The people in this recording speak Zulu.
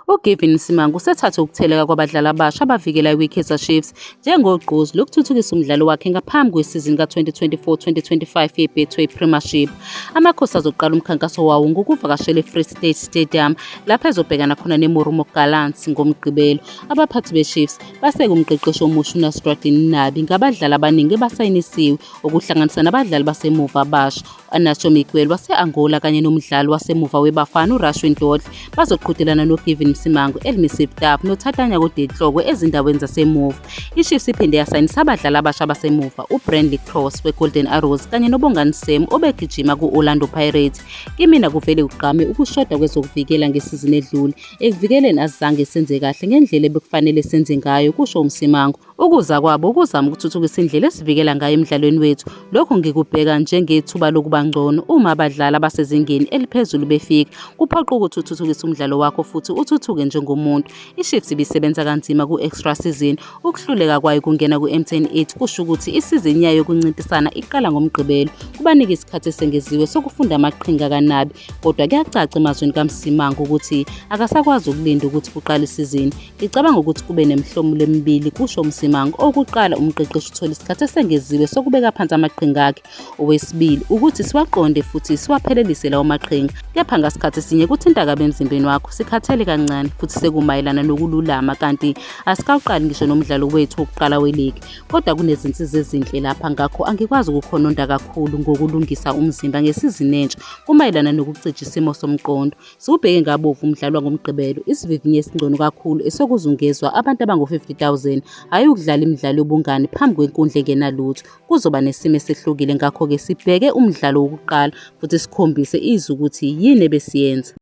uGavin Msimangu usethathe ukutheleka kwabadlali abasha abavikelayo kwi-Kaizer Chiefs njengogqozi lokuthuthukisa umdlalo wakhe ngaphambi kwesizini ka-2024-2025 ye-Betway Premiership. Amakhosi azoqala umkhankaso wawo ngokuvakashela eFree State Stadium lapho ezobhekana khona neMorumo Gallants ngoMgqibelo. Abaphathi be-Chiefs baseka umqeqeshi omusha uNasruddin Nabi ngabadlali abaningi abasayinisiwe okuhlanganisa nabadlali basemuva abasha uNacho Miguel wase-Angola kanye nomdlali wasemuva weBafana uRashwin Dodle bazoqhudelana noGavin Msimangu, Elmisip Dap noThatanya Kodehlokwe ezindaweni zasemuva. I-Chiefs iphinde yasayinisa abadlali abasha basemuva uBrandley Cross weGolden Arrows kanye noBongani Sam obegijima ku-Orlando Pirates. Kimina kuvele kugqame ukushoda kwezokuvikela ngesizini edlule. Ekuvikeleni azange senze kahle ngendlela ebekufanele senze ngayo, kusho uMsimangu. Ukuza kwabo ukuzama ukuthuthukisa indlela esivikela ngayo emidlalweni wethu. Lokhu ngikubheka njengethuba lokuba ngcono uma abadlali abasezingeni eliphezulu befika. Kuphoqa ukuthi uthuthukise umdlalo wakho futhi uthuthuke njengomuntu. I-Chiefs ibisebenza kanzima ku-extra season. Ukuhluleka kwayo kungena ku-M10 8 kusho ukuthi isizini yayo yokuncintisana iqala ngoMgqibelo. Kubanika isikhathi esengeziwe sokufunda amaqhinga kaNabi, kodwa kuyacaca emazweni kaMsimangu ukuthi akasakwazi ukulinda ukuthi kuqale isizini. Ngicabanga ukuthi kube nemihlomulo emibili, kusho uMsimangu. Okokuqala, umqeqeshi uthola isikhathi esengeziwe sokubeka phansi amaqhinga akhe. Okwesibili, ukuthi siwaqonde futhi siwaphelelise lawo maqhinga. Kepha ngasikhathi sinye kuthinta kabi emzimbeni wakho, sikhathele kancane futhi sekumayelana nokululama, kanti asikawuqali ngisho nomdlalo wethu wokuqala weligi. Kodwa kunezinsiza ezinhle lapha, ngakho angikwazi ukukhononda kakhulu ngokulungisa umzimba ngesizini entsha kumayelana nokucija isimo somqondo. Siwubheke ngabovu umdlalo wangoMgqibelo, isivivinyo esingcono kakhulu esokuzungezwa abantu abangu-50,000, hhayi ukudlala imidlalo yobungani phambi kwenkundla engenalutho. Kuzoba nesimo esihlukile, ngakho-ke sibheke umdlalo wokuqala futhi sikhombise izwi ukuthi yini ebesiyenza.